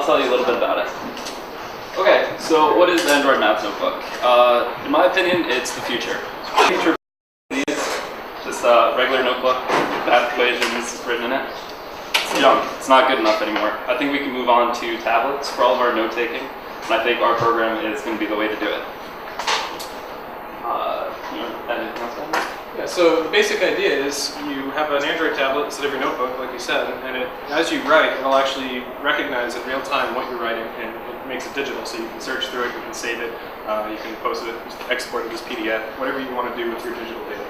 I'll tell you a little bit about it. Okay, so what is the Android Math Notebook? In my opinion, it's the future. The future is just a regular notebook, math equations written in it. It's junk. It's not good enough anymore. I think we can move on to tablets for all of our note-taking, and I think our program is going to be the way to do it. Anything else on this? Yeah, so the basic idea is you have an Android tablet instead of your notebook, like you said, and as you write, it'll actually recognize in real time what you're writing, and it makes it digital, so you can search through it, you can save it, you can post it, export it as PDF, whatever you want to do with your digital data.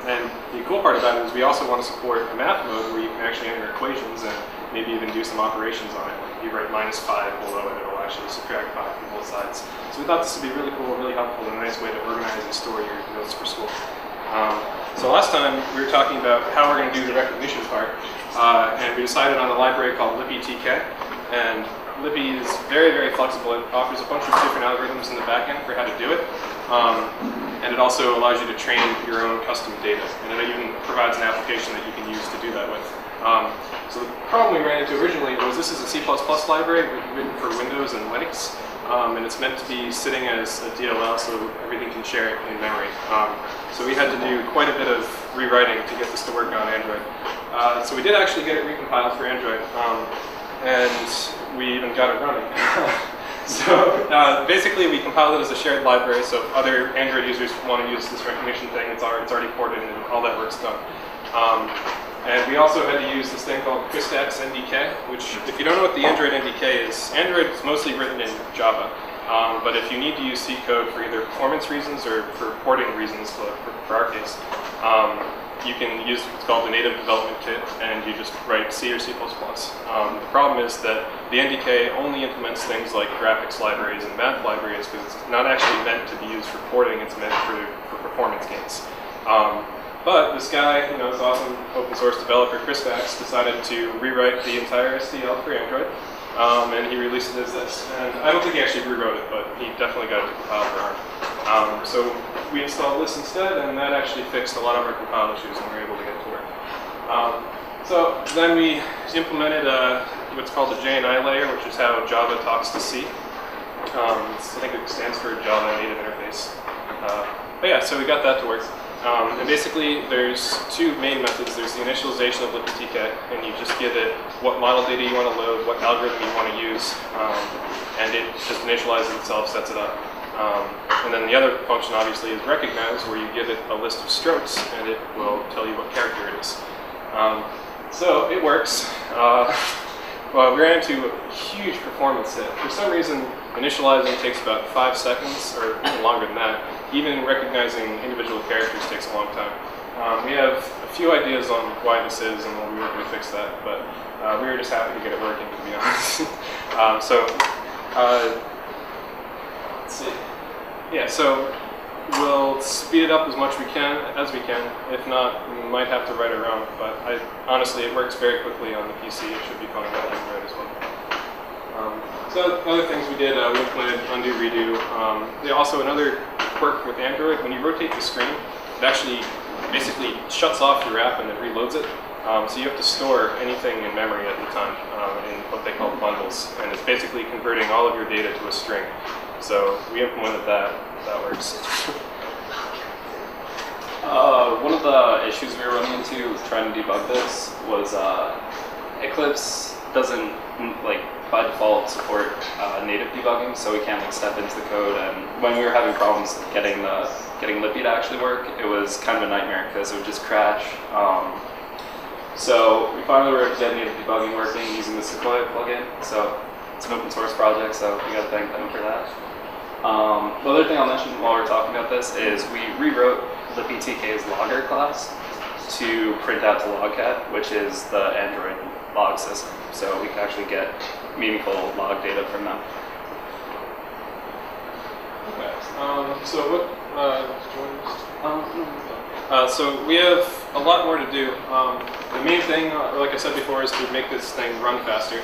And the cool part about it is we also want to support a math mode where you can actually enter equations and maybe even do some operations on it. Like you write -5 below it, it'll actually subtract 5 from both sides. So we thought this would be really cool, really helpful, and a nice way to organize and store your notes for school. So last time we were talking about how we're going to do the recognition part, and we decided on a library called lippytk, and Lippy is very, very flexible. It offers a bunch of different algorithms in the back end for how to do it, and it also allows you to train your own custom data, and it even provides an application that you can use to do that with. So the problem we ran into originally was this is a C++ library written for Windows and Linux, and it's meant to be sitting as a DLL so everything can share it in memory. So we had to do quite a bit of rewriting to get this to work on Android. So we did actually get it recompiled for Android, and we even got it running. So basically we compiled it as a shared library, so if other Android users want to use this recognition thing, it's already ported and all that work's done. And we also had to use this thing called Cristax NDK, which, if you don't know what the Android NDK is, Android is mostly written in Java. But if you need to use C code for either performance reasons or for porting reasons, for our case, you can use what's called the native development kit, and you just write C or C++. The problem is that the NDK only implements things like graphics libraries and math libraries because it's not actually meant to be used for porting, it's meant for performance gains. But this guy, this awesome open source developer, Cristax, decided to rewrite the entire SDL for Android, and he released it as this. And I don't think he actually rewrote it, but he definitely got it to compile for ARM. So we installed this instead, and that actually fixed a lot of our compile issues, and we were able to get it to work. So then we implemented what's called the JNI layer, which is how Java talks to C. I think it stands for Java Native Interface. But yeah, so we got that to work. And basically, there's two main methods. There's the initialization of lippytk, and you just give it what model data you want to load, what algorithm you want to use, and it just initializes itself, sets it up. And then the other function, obviously, is recognize, where you give it a list of strokes, and it will tell you what character it is. So it works. Well, we ran into a huge performance hit. For some reason, initializing takes about 5 seconds, or even longer than that. Even recognizing individual characters takes a long time. We have a few ideas on why this is and when we were going to fix that, but we were just happy to get it working, to be honest. Let's see. Yeah, so we'll speed it up as much as we can. If not, we might have to write our own, but honestly, it works very quickly on the PC. It should be fun on Android as well. So other things we did, we implemented undo, redo. Also another quirk with Android, when you rotate the screen, it actually basically shuts off your app and it reloads it. So you have to store anything in memory at the time in what they call bundles. And it's basically converting all of your data to a string. So we implemented that. That works. One of the issues we were running into trying to debug this was Eclipse doesn't, by default, support native debugging, so we can't step into the code. And when we were having problems getting Lippy to actually work, it was kind of a nightmare because it would just crash. So we finally were able to get native debugging working using the Sequoia plugin. So it's an open source project, so we got to thank them for that. The other thing I'll mention while we're talking about this is we rewrote lippytk's logger class to print out to logcat, which is the Android log system. So we can actually get meaningful log data from them. Okay. So so we have a lot more to do. The main thing, like I said before, is to make this thing run faster.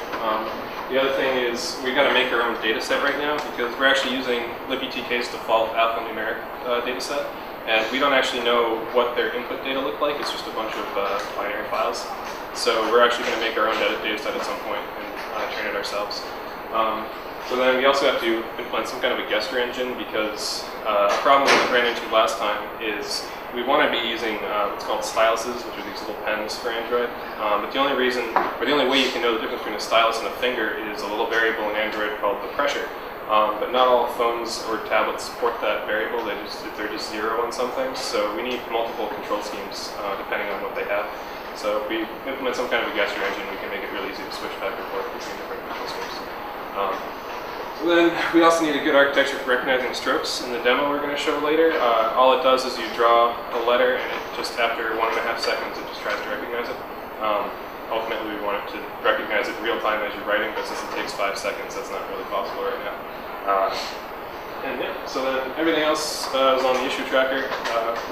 The other thing is we got to make our own data set right now because we're actually using lippytk's default alphanumeric data set, and we don't actually know what their input data look like. It's just a bunch of binary files. So we're actually going to make our own data set at some point and train it ourselves. ourselves. So then we also have to implement some kind of a gesture engine because a problem we ran into last time is we want to be using what's called styluses, which are these little pens for Android. But the only way you can know the difference between a stylus and a finger is a little variable in Android called the pressure. But not all phones or tablets support that variable. They're just 0 on some things. So we need multiple control schemes depending on what they have. So if we implement some kind of a gesture engine, we can make it really easy to switch back and forth between different control schemes. Then we also need a good architecture for recognizing strokes. In the demo we're going to show later, all it does is you draw a letter and it just after 1.5 seconds it just tries to recognize it. Ultimately we want it to recognize it real time as you're writing, but since it takes 5 seconds that's not really possible right now. And yeah, so then everything else is on the issue tracker.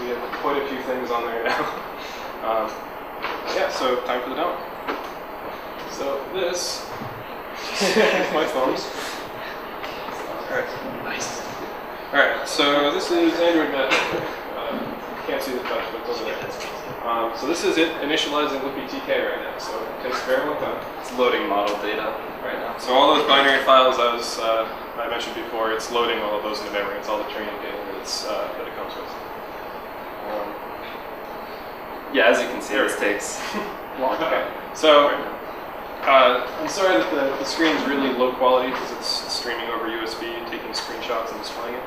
We have quite a few things on there now. Yeah, so time for the demo. So this is my phone. Alright, nice. Alright, so this is Android Net. Can't see the touch, but it's over there. So this is it initializing libptk right now, so it takes a very long time. It's loading model data right now. So all those binary files, as I mentioned before, it's loading all of those into memory. It's all the training data that it comes with. Yeah, as you can see, this takes a long time. Okay, so I'm sorry that the screen's really low quality because it's streaming over USB, taking screenshots and displaying it.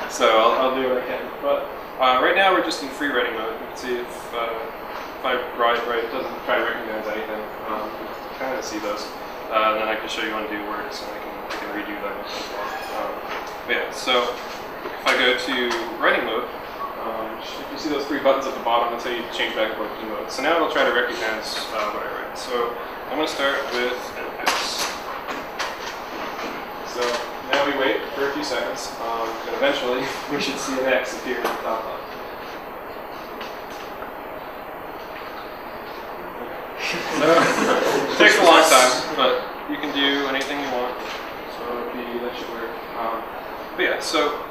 So I'll do what I can. But right now we're just in free writing mode. You can see if I write right, it doesn't try to recognize anything. You can kind of see those. And then I can show you undo words and I can redo them as well. Yeah, so if I go to writing mode, you see those 3 buttons at the bottom, that's how you change back and forth key mode. So now it'll try to recognize what I write. So I'm going to start with an X. So now we wait for a few seconds, and eventually we should see an X appear in the top left. It takes a long time, but you can do anything you want. So that should work. But yeah, so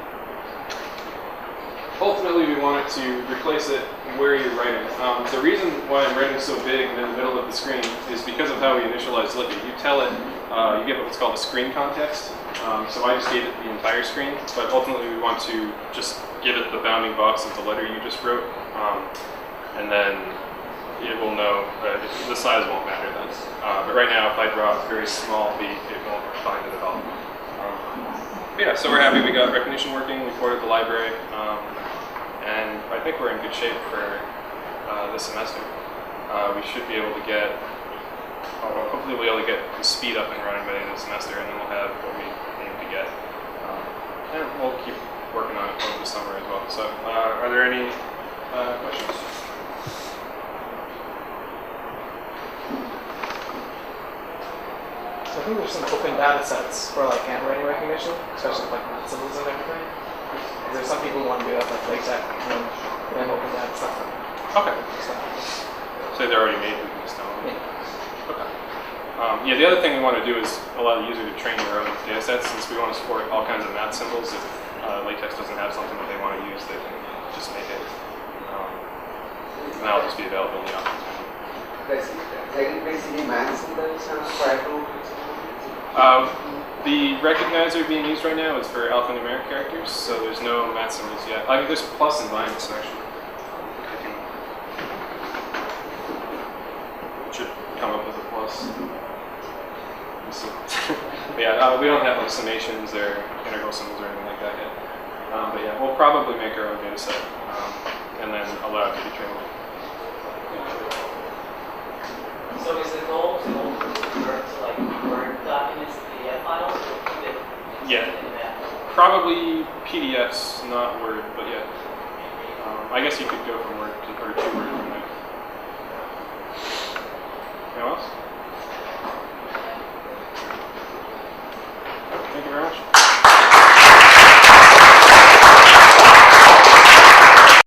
ultimately we want it to replace it where you're writing. The reason why I'm writing so big in the middle of the screen is because of how we initialize Lippy. You tell it, you get what's called a screen context. So I just gave it the entire screen, but ultimately we want to just give it the bounding box of the letter you just wrote, and then it will know, the size won't matter then. But right now if I draw a very small beat, it won't find it at all. Yeah, so we're happy we got recognition working, we ported the library, and I think we're in good shape for this semester. We should be able to get, hopefully we'll be able to get the speed up and running by the end of the semester, and then we'll have what we aim to get. And we'll keep working on it over the summer as well. So are there any questions? So I think there's some open data sets for like handwriting recognition, especially like symbols and everything. There's some people who want to do that like LaTeX and then open data stuff. Okay. So they're already made, we can just download them. Yeah. Okay. Yeah, the other thing we want to do is allow the user to train their own data sets, since we want to support all kinds of math symbols. If LaTeX doesn't have something that they want to use, they can just make it. And that'll just be available in the office. Basically, math symbols try to. The recognizer being used right now is for alphanumeric characters, so there's no math symbols yet. I mean, there's plus and minus actually. Should come up with a plus. Yeah, we don't have like summations or integral symbols or anything like that yet. But yeah, we'll probably make our own data set and then allow it to be trained. So is the goal to convert to like Word documents, PDF files, or keep it Yeah, in that? probably PDFs, not Word, but yeah. I guess you could go from Word to Word from there. Anyone else?